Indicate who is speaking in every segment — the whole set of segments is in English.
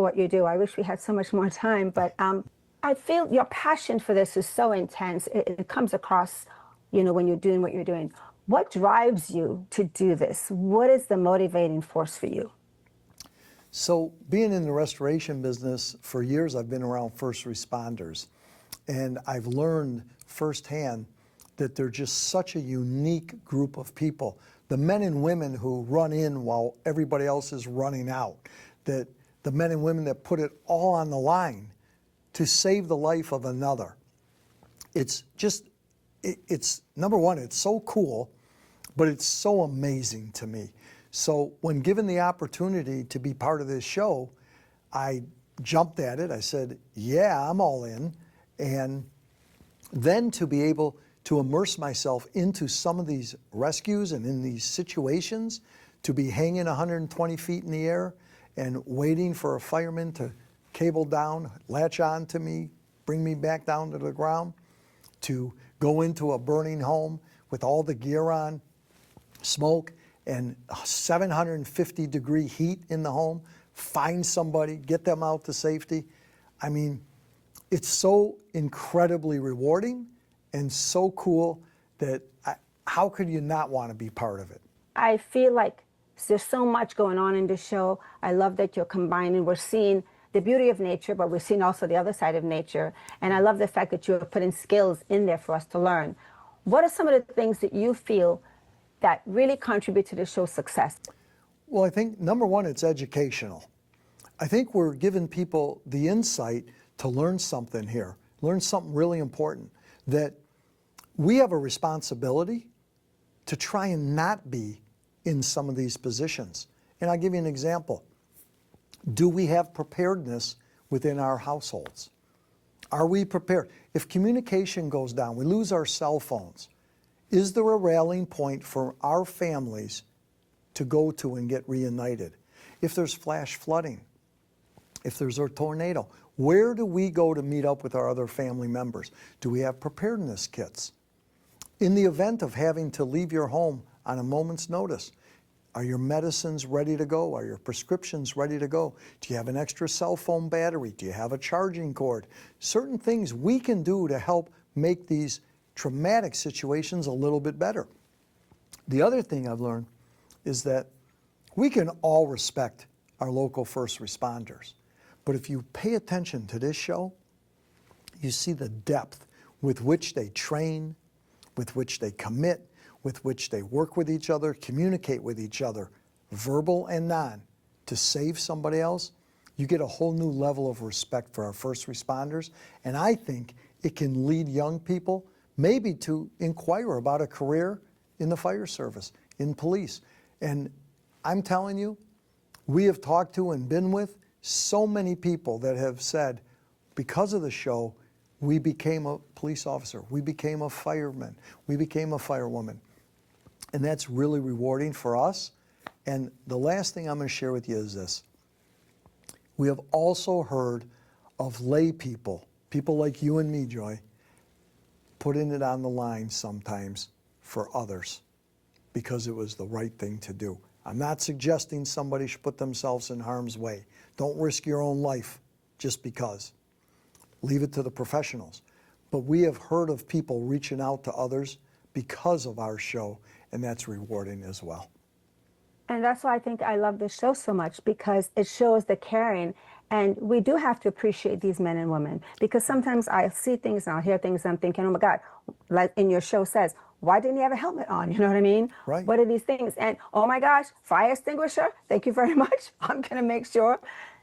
Speaker 1: what you do. I wish we had so much more time, but I feel your passion for this is so intense. It comes across, when you're doing what you're doing. What drives you to do this? What is the motivating force for you?
Speaker 2: So being in the restoration business for years, I've been around first responders, and I've learned firsthand that they're just such a unique group of people. The men and women who run in while everybody else is running out, that the men and women that put it all on the line to save the life of another. It's just, it's number one, it's so cool, but it's so amazing to me. So when given the opportunity to be part of this show, I jumped at it. I said, yeah, I'm all in. And then to be able to immerse myself into some of these rescues and in these situations, to be hanging 120 feet in the air and waiting for a fireman to cable down, latch on to me, bring me back down to the ground, to go into a burning home with all the gear on, smoke, and 750-degree heat in the home, find somebody, get them out to safety. I mean, it's so incredibly rewarding and so cool that how could you not want to be part of it?
Speaker 1: I feel like there's so much going on in this show. I love that you're combining. We're seeing the beauty of nature, but we're seeing also the other side of nature. And I love the fact that you're putting skills in there for us to learn. What are some of the things that you feel that really contribute to the show's success?
Speaker 2: Well, I think number one, it's educational. I think we're giving people the insight to learn something here, learn something really important, that we have a responsibility to try and not be in some of these positions. And I'll give you an example. Do we have preparedness within our households? Are we prepared? If communication goes down, we lose our cell phones, is there a rallying point for our families to go to and get reunited? If there's flash flooding, if there's a tornado, where do we go to meet up with our other family members? Do we have preparedness kits? In the event of having to leave your home on a moment's notice, are your medicines ready to go? Are your prescriptions ready to go? Do you have an extra cell phone battery? Do you have a charging cord? Certain things we can do to help make these traumatic situations a little bit better. The other thing I've learned is that we can all respect our local first responders. But if you pay attention to this show, you see the depth with which they train, with which they commit, with which they work with each other, communicate with each other, verbal and non, to save somebody else. You get a whole new level of respect for our first responders. And I think it can lead young people maybe to inquire about a career in the fire service, in police. And I'm telling you, we have talked to and been with so many people that have said, because of the show, we became a police officer, we became a fireman, we became a firewoman. And that's really rewarding for us. And the last thing I'm going to share with you is this. We have also heard of lay people, people like you and me, Joy, putting it on the line sometimes for others because it was the right thing to do. I'm not suggesting somebody should put themselves in harm's way. Don't risk your own life just because. Leave it to the professionals. But we have heard of people reaching out to others because of our show, and that's rewarding as well.
Speaker 1: And that's why I think I love this show so much, because it shows the caring. And we do have to appreciate these men and women, because sometimes I see things and I'll hear things and I'm thinking, oh my God, like in your show says, why didn't he have a helmet on? You know what I mean?
Speaker 2: Right.
Speaker 1: What are these things? And oh my gosh, fire extinguisher, thank you very much. I'm going to make sure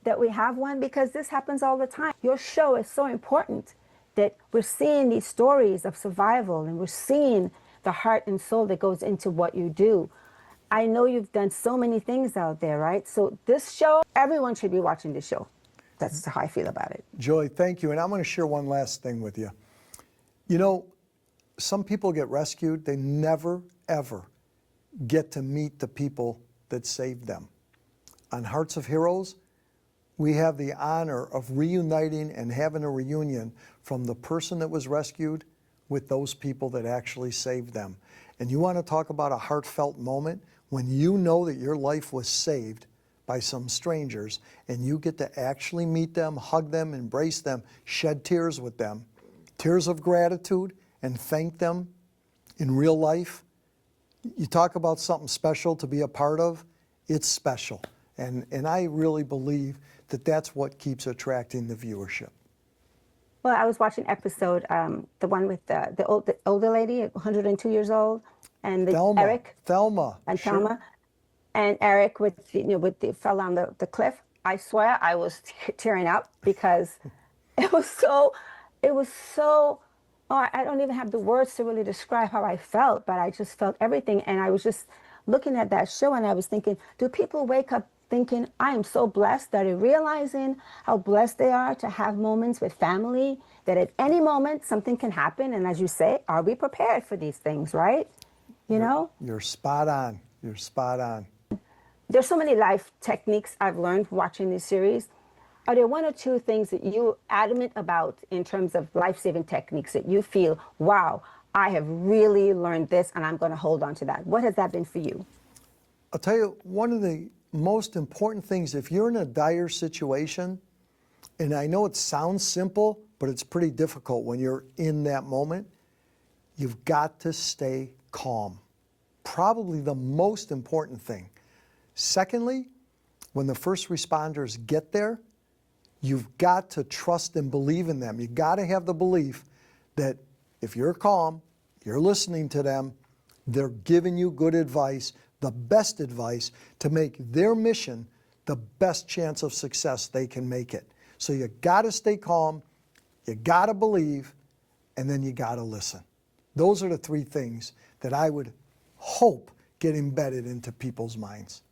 Speaker 1: that we have one, because this happens all the time. Your show is so important that we're seeing these stories of survival, and we're seeing the heart and soul that goes into what you do. I know you've done so many things out there, right? So this show, everyone should be watching this show. That's how I feel about it.
Speaker 2: Joy, thank you. And I'm going to share one last thing with you. You know, some people get rescued. They never, ever get to meet the people that saved them. On Hearts of Heroes, we have the honor of reuniting and having a reunion from the person that was rescued with those people that actually saved them. And you want to talk about a heartfelt moment when you know that your life was saved by some strangers, and you get to actually meet them, hug them, embrace them, shed tears with them, tears of gratitude, and thank them in real life, you talk about something special to be a part of, it's special. And I really believe that that's what keeps attracting the viewership.
Speaker 1: Well, I was watching episode, the one with the older lady, 102 years old, and Eric.
Speaker 2: Thelma.
Speaker 1: And
Speaker 2: Sure.
Speaker 1: Thelma. And Eric fell down the cliff. I swear I was tearing up because it was so, oh, I don't even have the words to really describe how I felt, but I just felt everything. And I was just looking at that show and I was thinking, do people wake up thinking, I am so blessed, that they're realizing how blessed they are to have moments with family, that at any moment something can happen. And as you say, are we prepared for these things, right?
Speaker 2: You're spot on. You're spot on.
Speaker 1: There's so many life techniques I've learned watching this series. Are there one or two things that you're adamant about in terms of life-saving techniques that you feel, wow, I have really learned this and I'm going to hold on to that? What has that been for you?
Speaker 2: I'll tell you, one of the most important things, if you're in a dire situation, and I know it sounds simple, but it's pretty difficult when you're in that moment, you've got to stay calm. Probably the most important thing. Secondly, when the first responders get there, you've got to trust and believe in them. You've got to have the belief that if you're calm, you're listening to them, they're giving you good advice, the best advice to make their mission the best chance of success they can make it. So you got to stay calm, you got to believe, and then you got to listen. Those are the three things that I would hope get embedded into people's minds.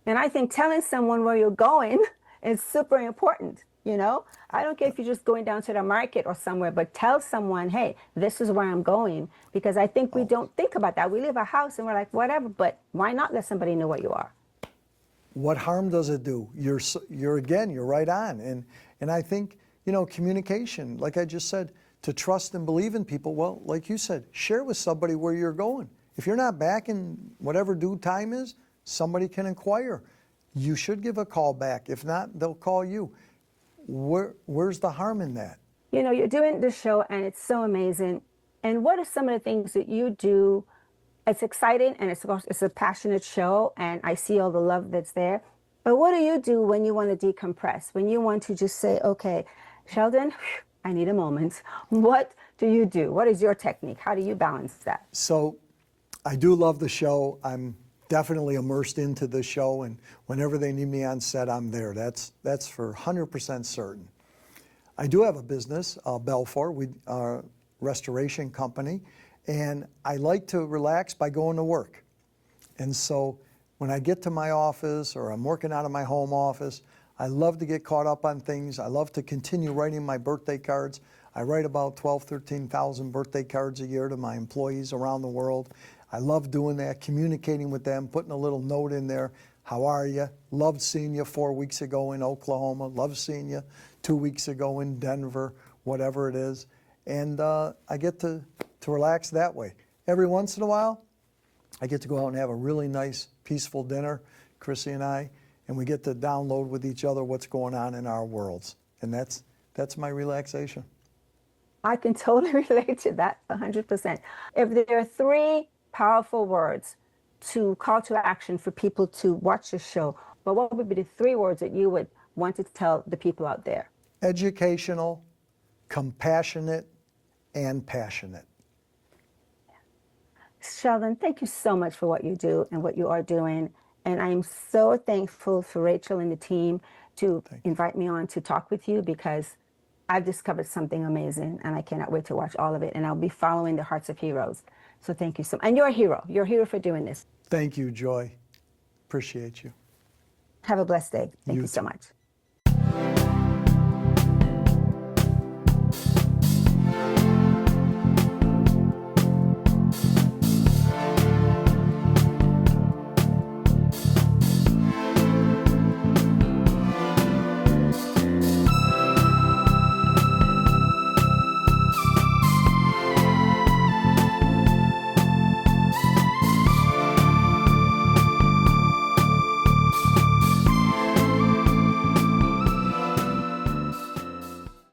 Speaker 1: And I think telling someone where you're going is super important. I don't care if you're just going down to the market or somewhere, but tell someone, hey, this is where I'm going. Because I think we don't think about that. We leave a house and we're like, whatever, but why not let somebody know where you are?
Speaker 2: What harm does it do? You're right on. And I think, communication, like I just said, to trust and believe in people, well, like you said, share with somebody where you're going. If you're not back in whatever due time is, somebody can inquire. You should give a call back. If not, they'll call you. Where's the harm in that?
Speaker 1: You're doing the show and it's so amazing. And what are some of the things that you do? It's exciting and it's a passionate show and I see all the love that's there. But what do you do when you want to decompress? When you want to just say, okay, Sheldon, I need a moment. What do you do? What is your technique? How do you balance that?
Speaker 2: So I do love the show. I'm definitely immersed into the show, and whenever they need me on set, I'm there. That's for 100% certain. I do have a business, BELFOR, we are a restoration company, and I like to relax by going to work. And so when I get to my office or I'm working out of my home office, I love to get caught up on things. I love to continue writing my birthday cards. I write about 12,000, 13,000 birthday cards a year to my employees around the world. I love doing that, communicating with them, putting a little note in there. How are you? Loved seeing you 4 weeks ago in Oklahoma. Loved seeing you 2 weeks ago in Denver, whatever it is. And I get to relax that way. Every once in a while, I get to go out and have a really nice, peaceful dinner, Chrissy and I, and we get to download with each other what's going on in our worlds. And that's my relaxation.
Speaker 1: I can totally relate to that 100%. If there are three powerful words to call to action for people to watch the show, but what would be the three words that you would want to tell the people out there?
Speaker 2: Educational, compassionate, and passionate.
Speaker 1: Sheldon, thank you so much for what you do and what you are doing. And I'm so thankful for Rachel and the team to invite me on to talk with you, because I've discovered something amazing and I cannot wait to watch all of it. And I'll be following the Hearts of Heroes. So thank you so much. And you're a hero. You're a hero for doing this.
Speaker 2: Thank you, Joy. Appreciate you.
Speaker 1: Have a blessed day. Thank you so
Speaker 2: too.
Speaker 1: much.